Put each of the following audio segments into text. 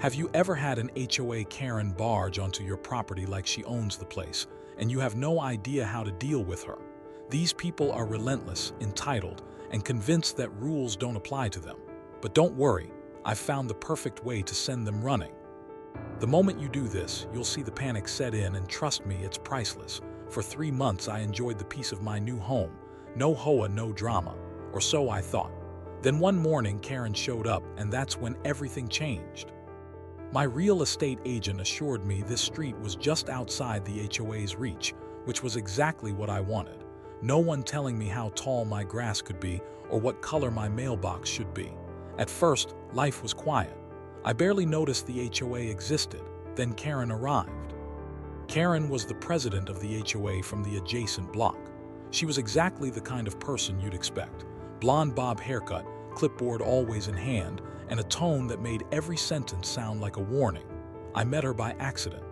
Have you ever had an HOA Karen barge onto your property like she owns the place, and you have no idea how to deal with her? These people are relentless, entitled, and convinced that rules don't apply to them. But don't worry, I've found the perfect way to send them running. The moment you do this, you'll see the panic set in, and trust me, it's priceless. For 3 months, I enjoyed the peace of my new home. No HOA, no drama. Or so I thought. Then one morning, Karen showed up, and that's when everything changed. My real estate agent assured me this street was just outside the HOA's reach, which was exactly what I wanted. No one telling me how tall my grass could be or what color my mailbox should be. At first, life was quiet. I barely noticed the HOA existed. Then Karen arrived. Karen was the president of the HOA from the adjacent block. She was exactly the kind of person you'd expect. Blonde bob haircut, clipboard always in hand, and a tone that made every sentence sound like a warning. I met her by accident.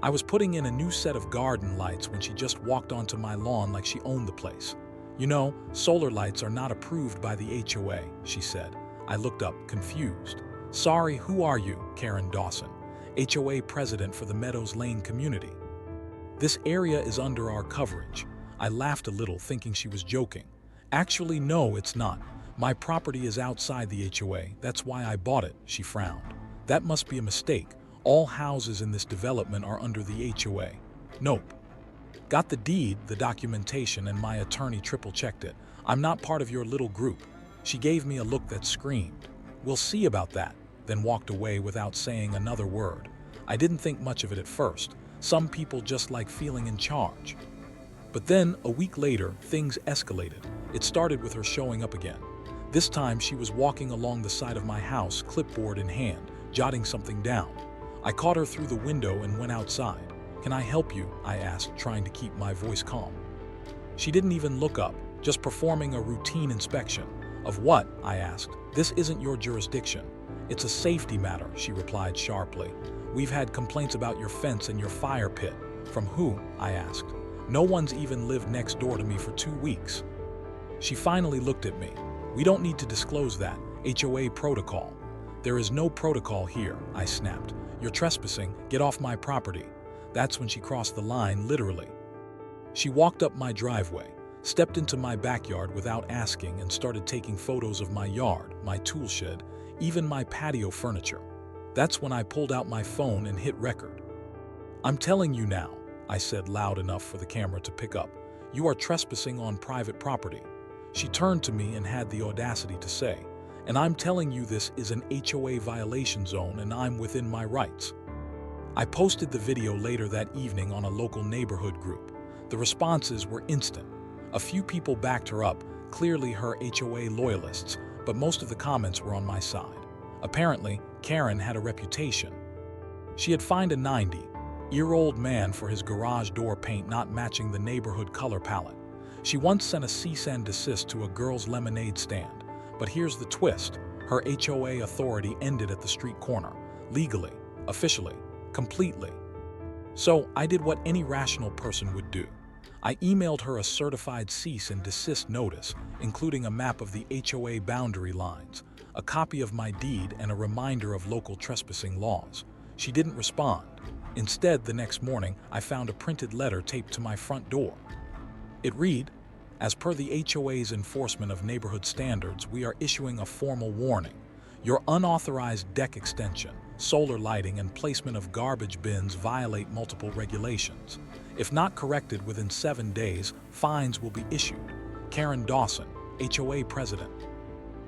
I was putting in a new set of garden lights when she just walked onto my lawn like she owned the place. "You know, solar lights are not approved by the HOA," she said. I looked up, confused. "Sorry, who are you?" "Karen Dawson, HOA president for the Meadows Lane community. This area is under our coverage." I laughed a little, thinking she was joking. "Actually, no, it's not. My property is outside the HOA. That's why I bought it," she frowned. "That must be a mistake. All houses in this development are under the HOA." "Nope. Got the deed, the documentation, and my attorney triple-checked it. I'm not part of your little group." She gave me a look that screamed, "We'll see about that," then walked away without saying another word. I didn't think much of it at first. Some people just like feeling in charge. But then, a week later, things escalated. It started with her showing up again. This time, she was walking along the side of my house, clipboard in hand, jotting something down. I caught her through the window and went outside. "Can I help you?" I asked, trying to keep my voice calm. She didn't even look up, just performing a routine inspection. "Of what?" I asked. "This isn't your jurisdiction." "It's a safety matter," she replied sharply. "We've had complaints about your fence and your fire pit." "From who?" I asked. "No one's even lived next door to me for 2 weeks." She finally looked at me. "We don't need to disclose that. HOA protocol." "There is no protocol here," I snapped. "You're trespassing. Get off my property." That's when she crossed the line, literally. She walked up my driveway, stepped into my backyard without asking, and started taking photos of my yard, my tool shed, even my patio furniture. That's when I pulled out my phone and hit record. "I'm telling you now," I said loud enough for the camera to pick up, "you are trespassing on private property." She turned to me and had the audacity to say, "And I'm telling you this is an HOA violation zone and I'm within my rights." I posted the video later that evening on a local neighborhood group. The responses were instant. A few people backed her up, clearly her HOA loyalists, but most of the comments were on my side. Apparently, Karen had a reputation. She had fined a 90-year-old man for his garage door paint not matching the neighborhood color palette. She once sent a cease and desist to a girl's lemonade stand. But here's the twist. Her HOA authority ended at the street corner. Legally, officially, completely. So I did what any rational person would do. I emailed her a certified cease and desist notice, including a map of the HOA boundary lines, a copy of my deed, and a reminder of local trespassing laws. She didn't respond. Instead, the next morning, I found a printed letter taped to my front door. It read, "As per the HOA's enforcement of neighborhood standards, we are issuing a formal warning. Your unauthorized deck extension, solar lighting, and placement of garbage bins violate multiple regulations. If not corrected within 7 days, fines will be issued. Karen Dawson, HOA president."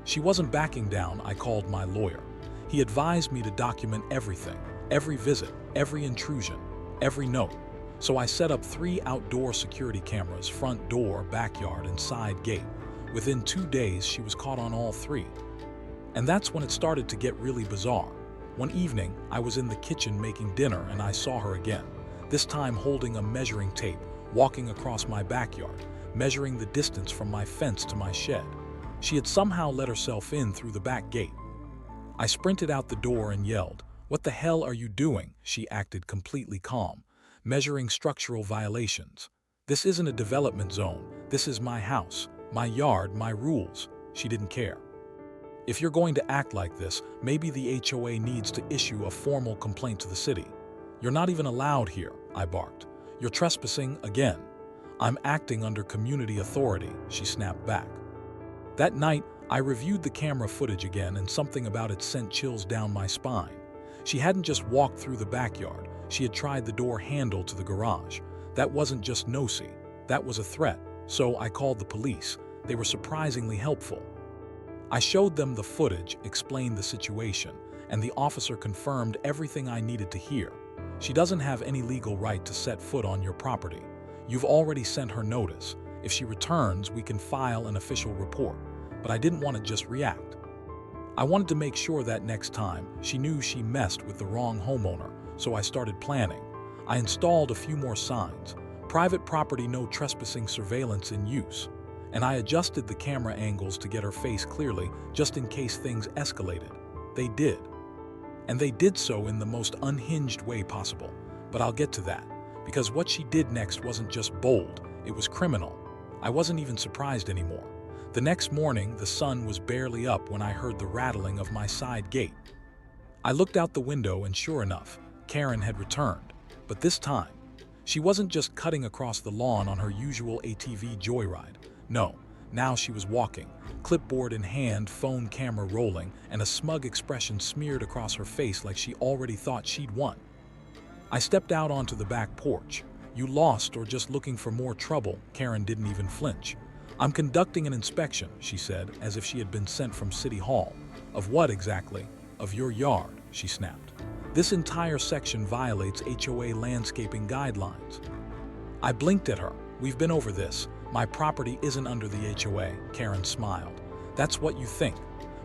She wasn't backing down. I called my lawyer. He advised me to document everything, every visit, every intrusion, every note. So I set up 3 outdoor security cameras, front door, backyard, and side gate. Within 2 days, she was caught on all 3. And that's when it started to get really bizarre. One evening, I was in the kitchen making dinner and I saw her again, this time holding a measuring tape, walking across my backyard, measuring the distance from my fence to my shed. She had somehow let herself in through the back gate. I sprinted out the door and yelled, "What the hell are you doing?" She acted completely calm. "Measuring structural violations. This isn't a development zone. This is my house, my yard, my rules." She didn't care. If you're going to act like this, maybe the HOA needs to issue a formal complaint to the city. You're not even allowed here, I barked. You're trespassing again. I'm acting under community authority, she snapped back. That night, I reviewed the camera footage again, and something about it sent chills down my spine. She hadn't just walked through the backyard, she had tried the door handle to the garage. That wasn't just nosy, that was a threat. So I called the police. They were surprisingly helpful. I showed them the footage, explained the situation, and the officer confirmed everything I needed to hear. She doesn't have any legal right to set foot on your property. You've already sent her notice. If she returns, we can file an official report. But I didn't want to just react. I wanted to make sure that next time, she knew she messed with the wrong homeowner, so I started planning. I installed a few more signs. Private property, no trespassing, surveillance in use. And I adjusted the camera angles to get her face clearly, just in case things escalated. They did. And they did so in the most unhinged way possible. But I'll get to that, because what she did next wasn't just bold, it was criminal. I wasn't even surprised anymore. The next morning, the sun was barely up when I heard the rattling of my side gate. I looked out the window, and sure enough, Karen had returned. But this time, she wasn't just cutting across the lawn on her usual ATV joyride. No, now she was walking, clipboard in hand, phone camera rolling, and a smug expression smeared across her face like she already thought she'd won. I stepped out onto the back porch. You lost or just looking for more trouble? Karen didn't even flinch. I'm conducting an inspection, she said, as if she had been sent from City Hall. Of what exactly? Of your yard, she snapped. This entire section violates HOA landscaping guidelines. I blinked at her. We've been over this. My property isn't under the HOA, Karen smiled. That's what you think.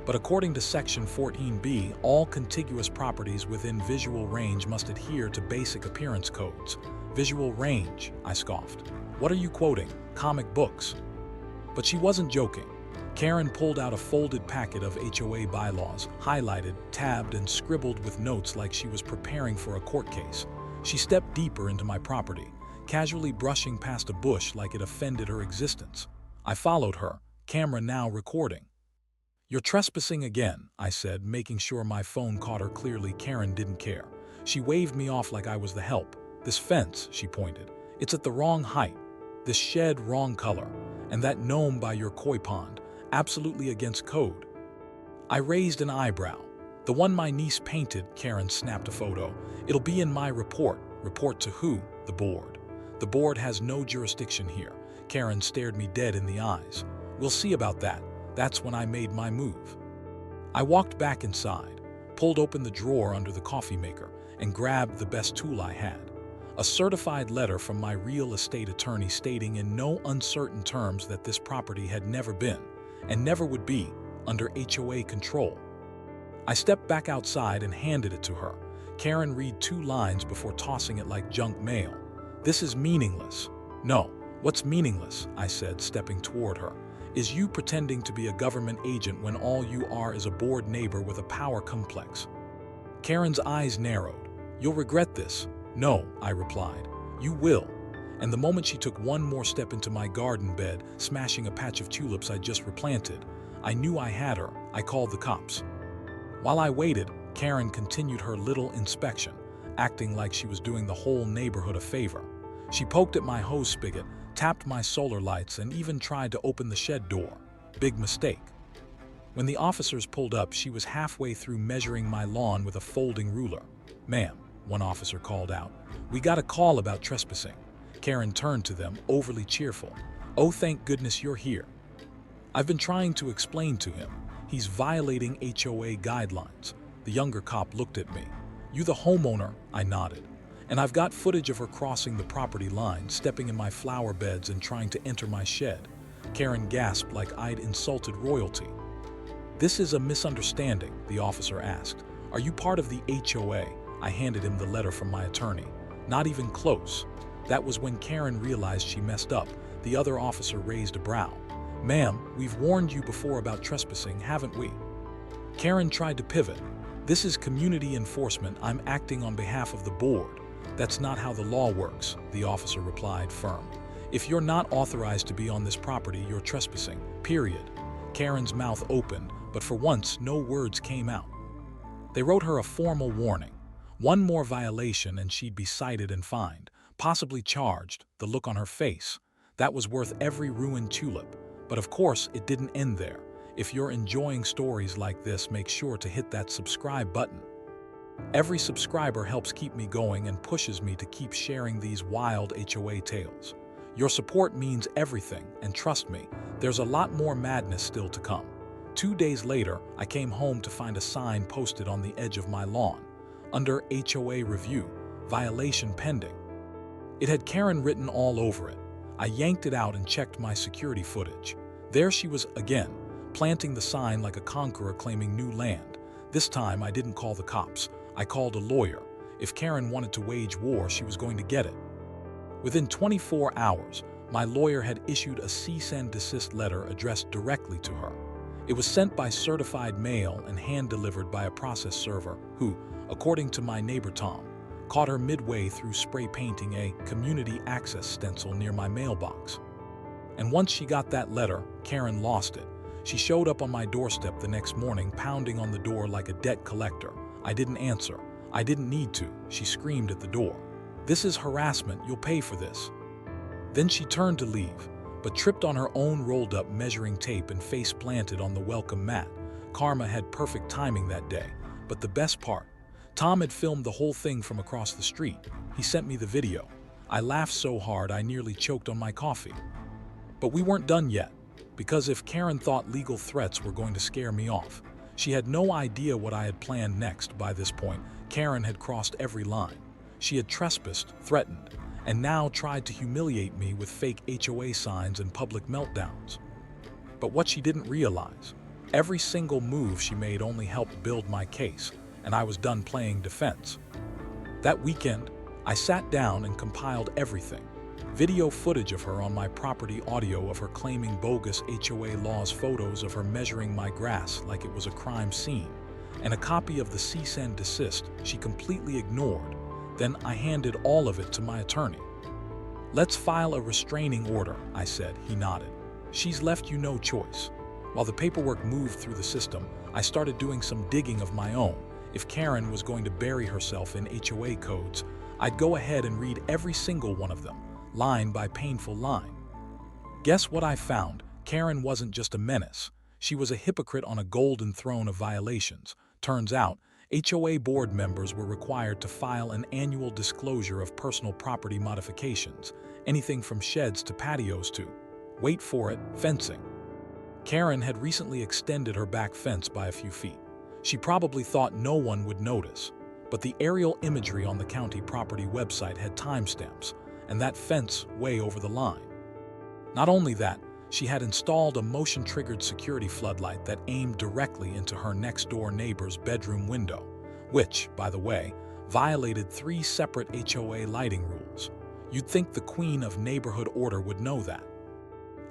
But according to Section 14B, all contiguous properties within visual range must adhere to basic appearance codes. Visual range, I scoffed. What are you quoting? Comic books? But she wasn't joking. Karen pulled out a folded packet of HOA bylaws, highlighted, tabbed, and scribbled with notes like she was preparing for a court case. She stepped deeper into my property, casually brushing past a bush like it offended her existence. I followed her, camera now recording. You're trespassing again, I said, making sure my phone caught her clearly. Karen didn't care. She waved me off like I was the help. This fence, she pointed, it's at the wrong height. This shed, wrong color. And that gnome by your koi pond, absolutely against code. I raised an eyebrow. The one my niece painted, Karen snapped a photo. It'll be in my report. Report to who? The board. The board has no jurisdiction here. Karen stared me dead in the eyes. We'll see about that. That's when I made my move. I walked back inside, pulled open the drawer under the coffee maker, and grabbed the best tool I had. A certified letter from my real estate attorney stating in no uncertain terms that this property had never been, and never would be, under HOA control. I stepped back outside and handed it to her. Karen read 2 lines before tossing it like junk mail. This is meaningless. No, what's meaningless, I said, stepping toward her, is you pretending to be a government agent when all you are is a bored neighbor with a power complex. Karen's eyes narrowed. You'll regret this. No, I replied. You will. And the moment she took one more step into my garden bed, smashing a patch of tulips I'd just replanted, I knew I had her. I called the cops. While I waited, Karen continued her little inspection, acting like she was doing the whole neighborhood a favor. She poked at my hose spigot, tapped my solar lights, and even tried to open the shed door. Big mistake. When the officers pulled up, she was halfway through measuring my lawn with a folding ruler. Ma'am, one officer called out, we got a call about trespassing. Karen turned to them, overly cheerful. Oh, thank goodness you're here. I've been trying to explain to him. He's violating HOA guidelines. The younger cop looked at me. You the homeowner? I nodded. And I've got footage of her crossing the property line, stepping in my flower beds and trying to enter my shed. Karen gasped like I'd insulted royalty. This is a misunderstanding, the officer asked. Are you part of the HOA? I handed him the letter from my attorney. Not even close. That was when Karen realized she messed up. The other officer raised a brow. Ma'am, we've warned you before about trespassing, haven't we? Karen tried to pivot. This is community enforcement. I'm acting on behalf of the board. That's not how the law works, the officer replied, firm. If you're not authorized to be on this property, you're trespassing, period. Karen's mouth opened, but for once, no words came out. They wrote her a formal warning. One more violation and she'd be cited and fined, possibly charged. The look on her face. That was worth every ruined tulip. But of course, it didn't end there. If you're enjoying stories like this, make sure to hit that subscribe button. Every subscriber helps keep me going and pushes me to keep sharing these wild HOA tales. Your support means everything, and trust me, there's a lot more madness still to come. 2 days later, I came home to find a sign posted on the edge of my lawn. Under HOA review, violation pending. It had Karen written all over it. I yanked it out and checked my security footage. There she was again, planting the sign like a conqueror claiming new land. This time I didn't call the cops. I called a lawyer. If Karen wanted to wage war, she was going to get it. Within 24 hours, my lawyer had issued a cease and desist letter addressed directly to her. It was sent by certified mail and hand-delivered by a process server who, according to my neighbor Tom, caught her midway through spray painting a community access stencil near my mailbox. And once she got that letter, Karen lost it. She showed up on my doorstep the next morning, pounding on the door like a debt collector. I didn't answer. I didn't need to. She screamed at the door. "This is harassment. You'll pay for this." Then she turned to leave, but tripped on her own rolled-up measuring tape and face planted on the welcome mat. Karma had perfect timing that day. But the best part, Tom had filmed the whole thing from across the street. He sent me the video. I laughed so hard I nearly choked on my coffee. But we weren't done yet, because if Karen thought legal threats were going to scare me off, she had no idea what I had planned next. By this point, Karen had crossed every line. She had trespassed, threatened, and now tried to humiliate me with fake HOA signs and public meltdowns. But what she didn't realize, every single move she made only helped build my case, and I was done playing defense. That weekend, I sat down and compiled everything. Video footage of her on my property, audio of her claiming bogus HOA laws, photos of her measuring my grass like it was a crime scene, and a copy of the cease and desist she completely ignored. Then I handed all of it to my attorney. "Let's file a restraining order," I said. He nodded. "She's left you no choice." While the paperwork moved through the system, I started doing some digging of my own. If Karen was going to bury herself in HOA codes, I'd go ahead and read every single one of them, line by painful line. Guess what I found? Karen wasn't just a menace. She was a hypocrite on a golden throne of violations. Turns out, HOA board members were required to file an annual disclosure of personal property modifications, anything from sheds to patios to, wait for it, fencing. Karen had recently extended her back fence by a few feet. She probably thought no one would notice, but the aerial imagery on the county property website had timestamps, and that fence way over the line. Not only that, she had installed a motion-triggered security floodlight that aimed directly into her next-door neighbor's bedroom window, which, by the way, violated 3 separate HOA lighting rules. You'd think the queen of neighborhood order would know that.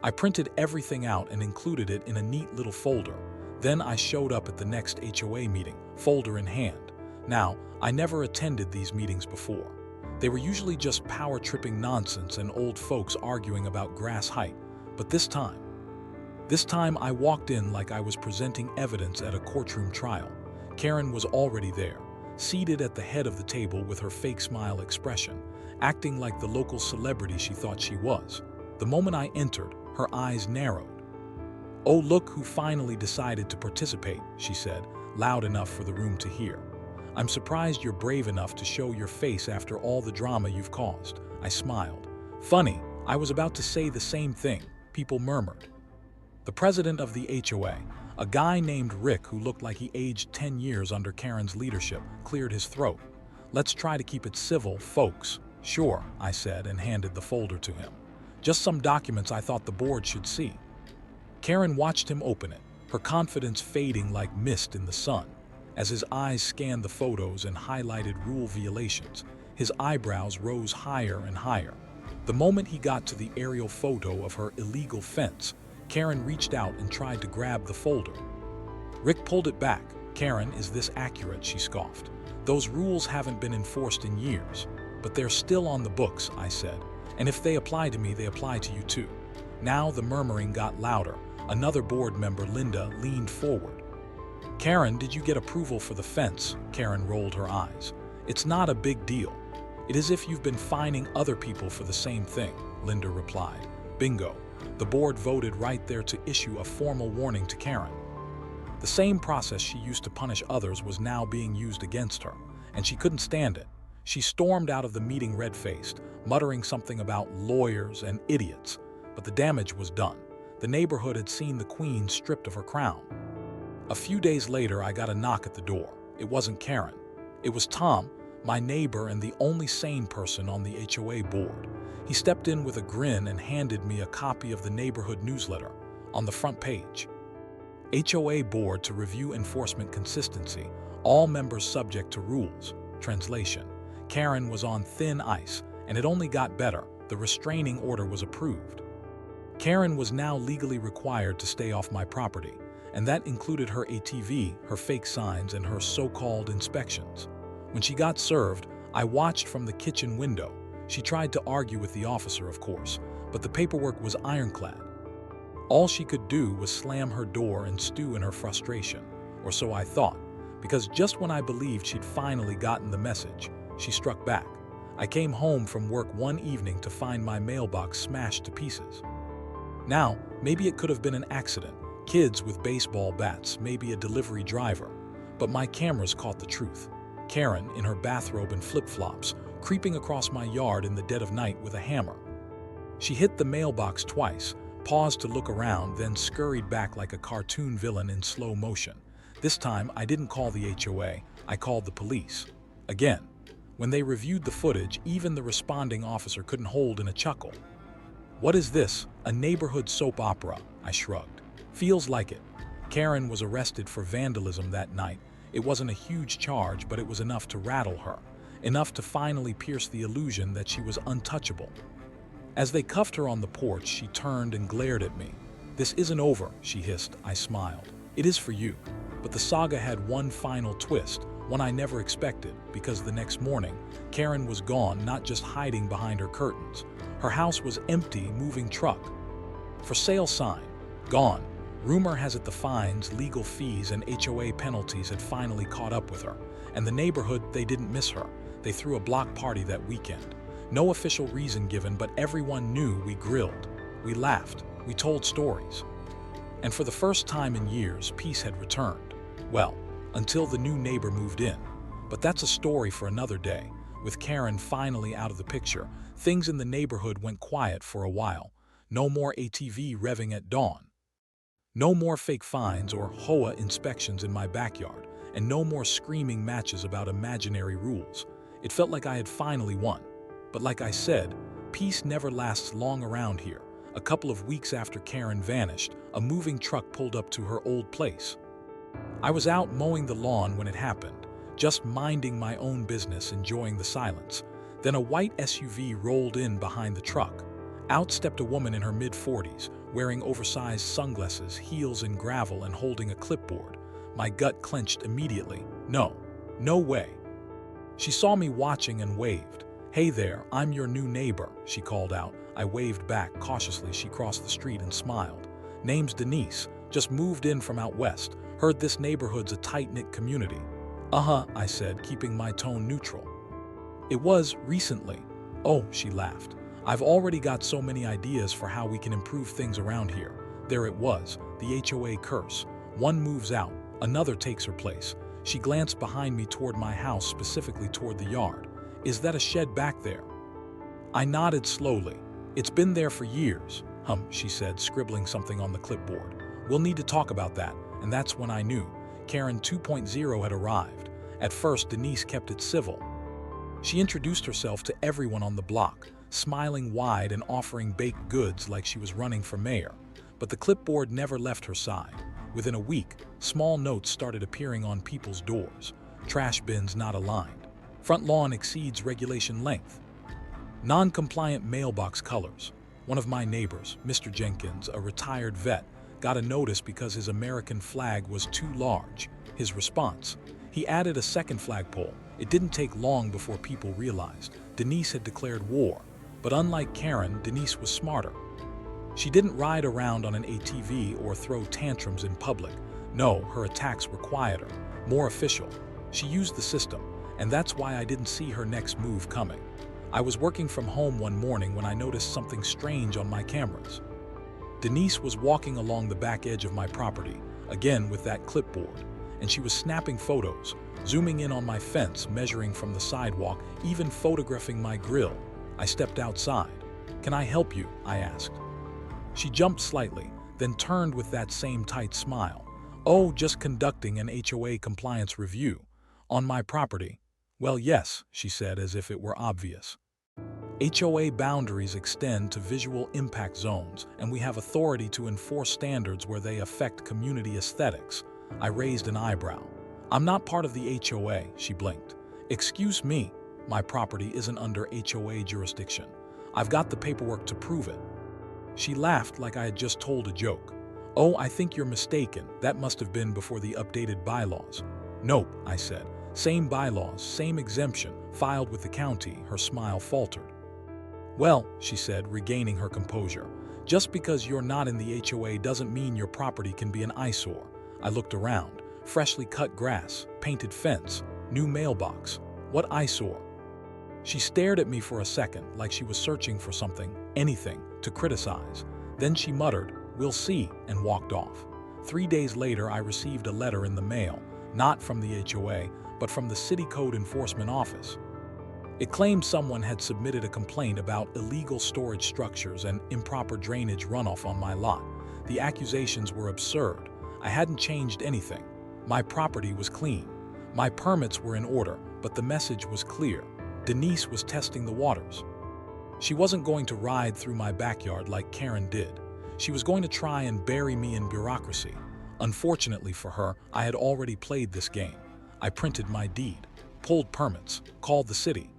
I printed everything out and included it in a neat little folder. Then I showed up at the next HOA meeting, folder in hand. Now, I never attended these meetings before. They were usually just power-tripping nonsense and old folks arguing about grass height. But this time I walked in like I was presenting evidence at a courtroom trial. Karen was already there, seated at the head of the table with her fake smile expression, acting like the local celebrity she thought she was. The moment I entered, her eyes narrowed. "Oh, look who finally decided to participate," she said, loud enough for the room to hear. "I'm surprised you're brave enough to show your face after all the drama you've caused." I smiled. "Funny, I was about to say the same thing," people murmured. The president of the HOA, a guy named Rick who looked like he aged 10 years under Karen's leadership, cleared his throat. "Let's try to keep it civil, folks." "Sure," I said and handed the folder to him. "Just some documents I thought the board should see." Karen watched him open it, her confidence fading like mist in the sun. As his eyes scanned the photos and highlighted rule violations, his eyebrows rose higher and higher. The moment he got to the aerial photo of her illegal fence, Karen reached out and tried to grab the folder. Rick pulled it back. "Karen, is this accurate?" she scoffed. "Those rules haven't been enforced in years, but they're still on the books," I said. "And if they apply to me, they apply to you too." Now the murmuring got louder. Another board member, Linda, leaned forward. Karen, did you get approval for the fence? Karen rolled her eyes. It's not a big deal. It is if you've been fining other people for the same thing, Linda replied. Bingo. The board voted right there to issue a formal warning to Karen. The same process she used to punish others was now being used against her, and she couldn't stand it. She stormed out of the meeting red-faced, muttering something about lawyers and idiots. But the damage was done. The neighborhood had seen the queen stripped of her crown. A few days later, I got a knock at the door. It wasn't Karen. It was Tom, my neighbor and the only sane person on the HOA board. He stepped in with a grin and handed me a copy of the neighborhood newsletter. On the front page, HOA board to review enforcement consistency, all members subject to rules. Translation: Karen was on thin ice, and it only got better. The restraining order was approved. Karen was now legally required to stay off my property, and that included her ATV, her fake signs, and her so-called inspections. When she got served, I watched from the kitchen window. She tried to argue with the officer, of course, but the paperwork was ironclad. All she could do was slam her door and stew in her frustration, or so I thought, because just when I believed she'd finally gotten the message, she struck back. I came home from work one evening to find my mailbox smashed to pieces. Now, maybe it could have been an accident, kids with baseball bats, maybe a delivery driver, but my cameras caught the truth. Karen, in her bathrobe and flip-flops, creeping across my yard in the dead of night with a hammer. She hit the mailbox twice, paused to look around, then scurried back like a cartoon villain in slow motion. This time, I didn't call the HOA, I called the police. Again. When they reviewed the footage, even the responding officer couldn't hold in a chuckle. What is this? A neighborhood soap opera? I shrugged. Feels like it. Karen was arrested for vandalism that night. It wasn't a huge charge, but it was enough to rattle her. Enough to finally pierce the illusion that she was untouchable. As they cuffed her on the porch, she turned and glared at me. This isn't over, she hissed. I smiled. It is for you. But the saga had one final twist, one I never expected, because the next morning, Karen was gone, not just hiding behind her curtains. Her house was empty, moving truck. For sale sign, gone. Rumor has it the fines, legal fees, and HOA penalties had finally caught up with her. And the neighborhood, they didn't miss her. They threw a block party that weekend. No official reason given, but everyone knew. We grilled. We laughed. We told stories. And for the first time in years, peace had returned. Well, until the new neighbor moved in. But that's a story for another day. With Karen finally out of the picture, things in the neighborhood went quiet for a while. No more ATV revving at dawn. No more fake fines or HOA inspections in my backyard, and no more screaming matches about imaginary rules. It felt like I had finally won. But like I said, peace never lasts long around here. A couple of weeks after Karen vanished, a moving truck pulled up to her old place. I was out mowing the lawn when it happened, just minding my own business, enjoying the silence. Then a white SUV rolled in behind the truck. Out stepped a woman in her mid-40s, wearing oversized sunglasses, heels in gravel, and holding a clipboard. My gut clenched immediately. No way. She saw me watching and waved. Hey there, I'm your new neighbor, she called out. I waved back cautiously. She crossed the street and smiled. Name's Denise, just moved in from out west. Heard this neighborhood's a tight-knit community. I said, keeping my tone neutral. It was recently. Oh, she laughed. I've already got so many ideas for how we can improve things around here. There it was, the HOA curse. One moves out, another takes her place. She glanced behind me toward my house, specifically toward the yard. Is that a shed back there? I nodded slowly. It's been there for years. She said, scribbling something on the clipboard. We'll need to talk about that. And that's when I knew. Karen 2.0 had arrived. At first, Denise kept it civil. She introduced herself to everyone on the block, smiling wide and offering baked goods like she was running for mayor. But the clipboard never left her side. Within a week, small notes started appearing on people's doors. Trash bins not aligned. Front lawn exceeds regulation length. Non-compliant mailbox colors. One of my neighbors, Mr. Jenkins, a retired vet, got a notice because his American flag was too large. His response: he added a second flagpole. It didn't take long before people realized Denise had declared war. But unlike Karen, Denise was smarter. She didn't ride around on an ATV or throw tantrums in public. No, her attacks were quieter, more official. She used the system, and that's why I didn't see her next move coming. I was working from home one morning when I noticed something strange on my cameras. Denise was walking along the back edge of my property, again with that clipboard, and she was snapping photos, zooming in on my fence, measuring from the sidewalk, even photographing my grill. I stepped outside. "Can I help you?" I asked. She jumped slightly, then turned with that same tight smile. "Oh, just conducting an HOA compliance review. On my property?" "Well, yes," she said as if it were obvious. HOA boundaries extend to visual impact zones, and we have authority to enforce standards where they affect community aesthetics. I raised an eyebrow. "I'm not part of the HOA," she blinked. "Excuse me, my property isn't under HOA jurisdiction. I've got the paperwork to prove it." She laughed like I had just told a joke. "Oh, I think you're mistaken. That must have been before the updated bylaws." "Nope," I said. "Same bylaws, same exemption, filed with the county." Her smile faltered. "Well," she said, regaining her composure, "just because you're not in the HOA doesn't mean your property can be an eyesore." I looked around. Freshly cut grass, painted fence, new mailbox. What eyesore? She stared at me for a second, like she was searching for something, anything, to criticize. Then she muttered, "We'll see," and walked off. 3 days later, I received a letter in the mail, not from the HOA, but from the City Code Enforcement Office. It claimed someone had submitted a complaint about illegal storage structures and improper drainage runoff on my lot. The accusations were absurd. I hadn't changed anything. My property was clean. My permits were in order, but the message was clear. Denise was testing the waters. She wasn't going to ride through my backyard like Karen did. She was going to try and bury me in bureaucracy. Unfortunately for her, I had already played this game. I printed my deed, pulled permits, called the city.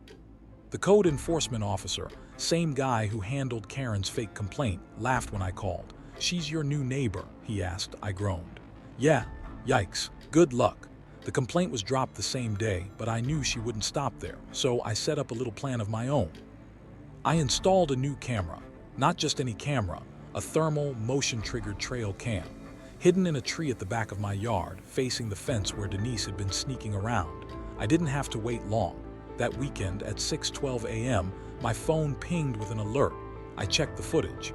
The code enforcement officer, same guy who handled Karen's fake complaint, laughed when I called. "She's your new neighbor?" he asked. I groaned. "Yeah, yikes, good luck." The complaint was dropped the same day, but I knew she wouldn't stop there, so I set up a little plan of my own. I installed a new camera, not just any camera, a thermal, motion-triggered trail cam, hidden in a tree at the back of my yard, facing the fence where Denise had been sneaking around. I didn't have to wait long. That weekend at 6:12 a.m., my phone pinged with an alert. I checked the footage.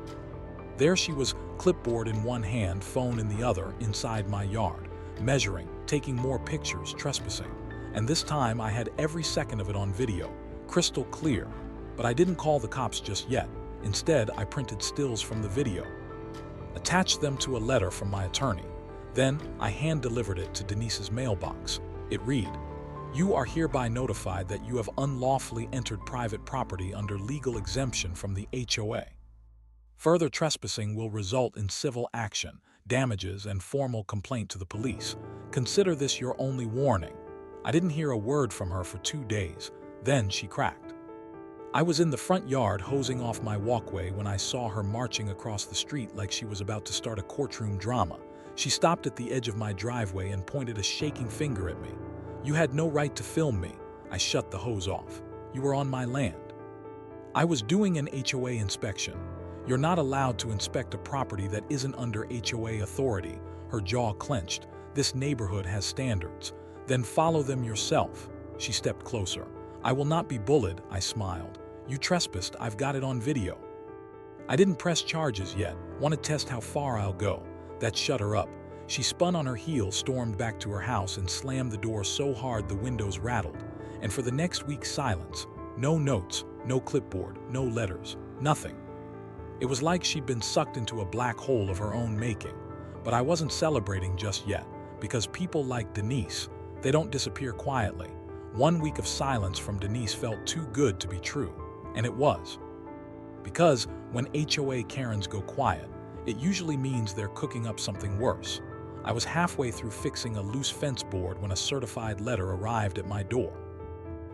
There she was, clipboard in one hand, phone in the other, inside my yard, measuring, taking more pictures, trespassing. And this time I had every second of it on video, crystal clear. But I didn't call the cops just yet. Instead, I printed stills from the video, attached them to a letter from my attorney. Then I hand-delivered it to Denise's mailbox. It read, "You are hereby notified that you have unlawfully entered private property under legal exemption from the HOA. Further trespassing will result in civil action, damages, and formal complaint to the police. Consider this your only warning." I didn't hear a word from her for 2 days. Then she cracked. I was in the front yard hosing off my walkway when I saw her marching across the street like she was about to start a courtroom drama. She stopped at the edge of my driveway and pointed a shaking finger at me. "You had no right to film me." I shut the hose off. "You were on my land." "I was doing an HOA inspection." "You're not allowed to inspect a property that isn't under HOA authority." Her jaw clenched. "This neighborhood has standards. Then follow them yourself." She stepped closer. "I will not be bullied," I smiled. "You trespassed, I've got it on video." I didn't press charges yet, want to test how far I'll go. That shut her up. She spun on her heel, stormed back to her house, and slammed the door so hard the windows rattled. And for the next week, silence. No notes, no clipboard, no letters, nothing. It was like she'd been sucked into a black hole of her own making. But I wasn't celebrating just yet, because people like Denise, they don't disappear quietly. 1 week of silence from Denise felt too good to be true, and it was. Because when HOA Karens go quiet, it usually means they're cooking up something worse. I was halfway through fixing a loose fence board when a certified letter arrived at my door.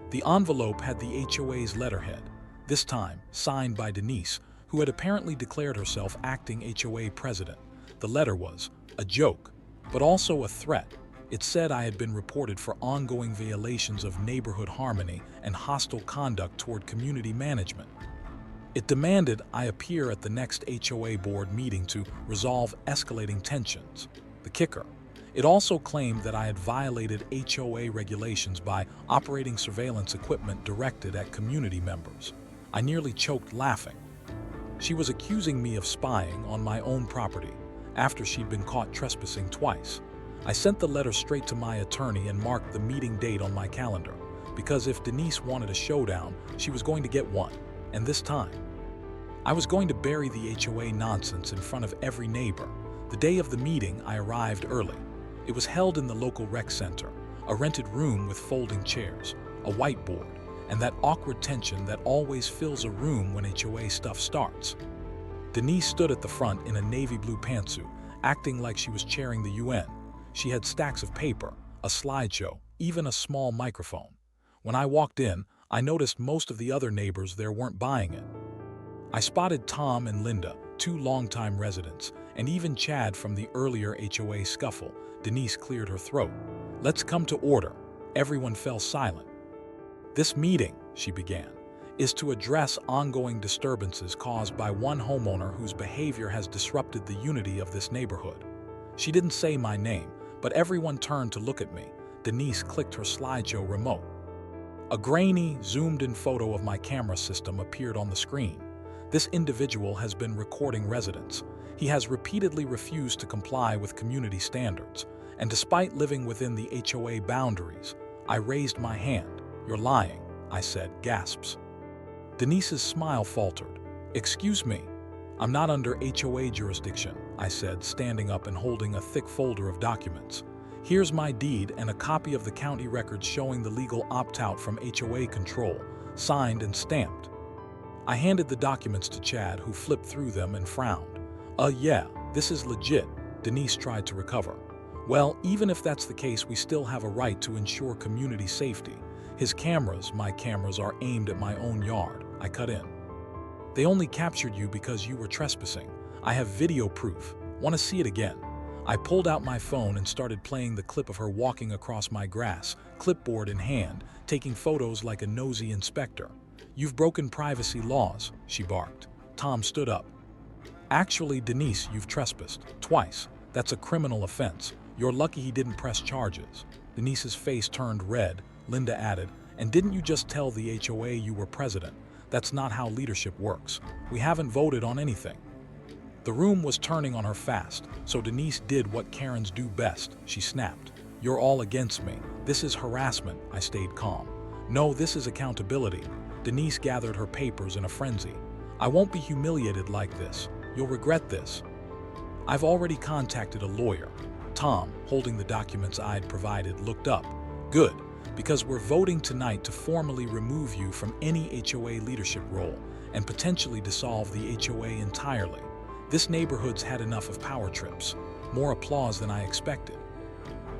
The envelope had the HOA's letterhead, this time signed by Denise, who had apparently declared herself acting HOA president. The letter was a joke, but also a threat. It said I had been reported for ongoing violations of neighborhood harmony and hostile conduct toward community management. It demanded I appear at the next HOA board meeting to resolve escalating tensions. The kicker, It also claimed that I had violated HOA regulations by operating surveillance equipment directed at community members. I nearly choked laughing. She was accusing me of spying on my own property after she'd been caught trespassing twice. I sent the letter straight to my attorney and marked the meeting date on my calendar, because if Denise wanted a showdown, she was going to get one, and this time. I was going to bury the HOA nonsense in front of every neighbor. The day of the meeting, I arrived early. It was held in the local rec center, a rented room with folding chairs, a whiteboard, and that awkward tension that always fills a room when HOA stuff starts. Denise stood at the front in a navy blue pantsuit, acting like she was chairing the UN. She had stacks of paper, a slideshow, even a small microphone. When I walked in, I noticed most of the other neighbors there weren't buying it. I spotted Tom and Linda, two longtime residents, and even Chad from the earlier HOA scuffle. Denise cleared her throat. "Let's come to order." Everyone fell silent. "This meeting," she began, "is to address ongoing disturbances caused by one homeowner whose behavior has disrupted the unity of this neighborhood." She didn't say my name, but everyone turned to look at me. Denise clicked her slideshow remote. A grainy, zoomed-in photo of my camera system appeared on the screen. This individual has been recording residents. He has repeatedly refused to comply with community standards, and despite living within the HOA boundaries, I raised my hand. "You're lying," I said, gasps. Denise's smile faltered. "Excuse me, I'm not under HOA jurisdiction," I said, standing up and holding a thick folder of documents. "Here's my deed and a copy of the county records showing the legal opt-out from HOA control, signed and stamped." I handed the documents to Chad, who flipped through them and frowned. Yeah, this is legit," Denise tried to recover. "Well, even if that's the case, we still have a right to ensure community safety. My cameras are aimed at my own yard," I cut in. "They only captured you because you were trespassing. I have video proof. Want to see it again?" I pulled out my phone and started playing the clip of her walking across my grass, clipboard in hand, taking photos like a nosy inspector. "You've broken privacy laws," she barked. Tom stood up. "Actually, Denise, you've trespassed. Twice. That's a criminal offense. You're lucky he didn't press charges." Denise's face turned red. Linda added, "And didn't you just tell the HOA you were president? That's not how leadership works. We haven't voted on anything." The room was turning on her fast, so Denise did what Karens do best. She snapped. "You're all against me. This is harassment." I stayed calm. "No, this is accountability." Denise gathered her papers in a frenzy. "I won't be humiliated like this. You'll regret this." "I've already contacted a lawyer." Tom, holding the documents I'd provided, looked up. "Good, because we're voting tonight to formally remove you from any HOA leadership role and potentially dissolve the HOA entirely. This neighborhood's had enough of power trips." More applause than I expected.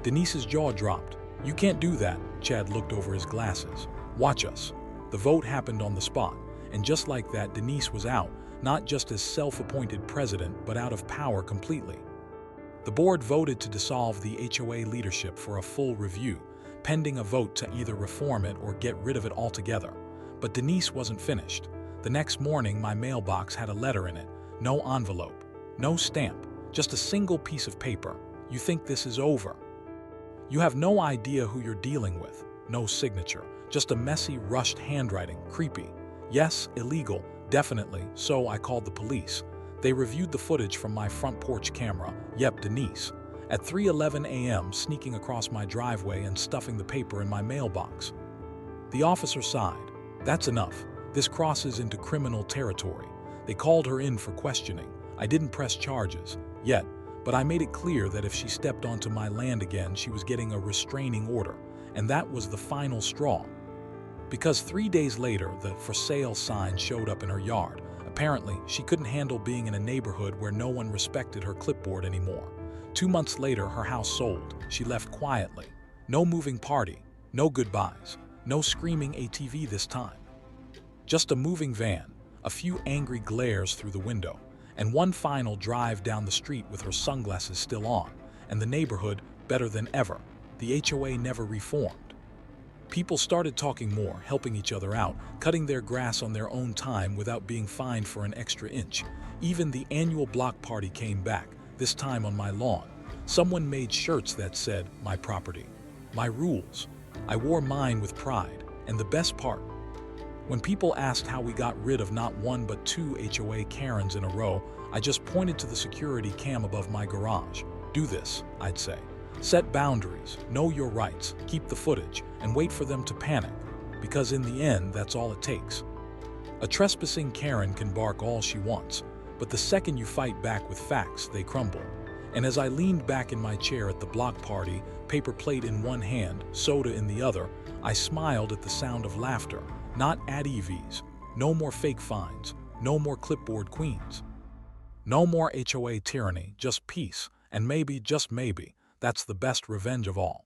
Denise's jaw dropped. "You can't do that." Chad looked over his glasses. "Watch us." The vote happened on the spot, and just like that, Denise was out, not just as self-appointed president, but out of power completely. The board voted to dissolve the HOA leadership for a full review, pending a vote to either reform it or get rid of it altogether. But Denise wasn't finished. The next morning, my mailbox had a letter in it. No envelope, no stamp, just a single piece of paper. "You think this is over? You have no idea who you're dealing with." No signature, just a messy, rushed handwriting. Creepy. "Yes, illegal, definitely, so I called the police. They reviewed the footage from my front porch camera." Yep, Denise. At 3:11 a.m., sneaking across my driveway and stuffing the paper in my mailbox. The officer sighed. "That's enough. This crosses into criminal territory." They called her in for questioning. I didn't press charges yet, but I made it clear that if she stepped onto my land again, she was getting a restraining order, and that was the final straw. Because 3 days later, the "for sale" sign showed up in her yard. Apparently, she couldn't handle being in a neighborhood where no one respected her clipboard anymore. 2 months later, her house sold. She left quietly. No moving party, no goodbyes, no screaming ATV this time. Just a moving van, a few angry glares through the window, and one final drive down the street with her sunglasses still on, and the neighborhood better than ever. The HOA never reformed. People started talking more, helping each other out, cutting their grass on their own time without being fined for an extra inch. Even the annual block party came back, this time on my lawn. Someone made shirts that said, "My property, my rules." I wore mine with pride, and the best part, when people asked how we got rid of not one but two HOA Karens in a row, I just pointed to the security cam above my garage. "Do this," I'd say. "Set boundaries, know your rights, keep the footage, and wait for them to panic, because in the end, that's all it takes." A trespassing Karen can bark all she wants, but the second you fight back with facts, they crumble. And as I leaned back in my chair at the block party, paper plate in one hand, soda in the other, I smiled at the sound of laughter, not at EVs. No more fake fines, no more clipboard queens. No more HOA tyranny, just peace, and maybe, just maybe, that's the best revenge of all.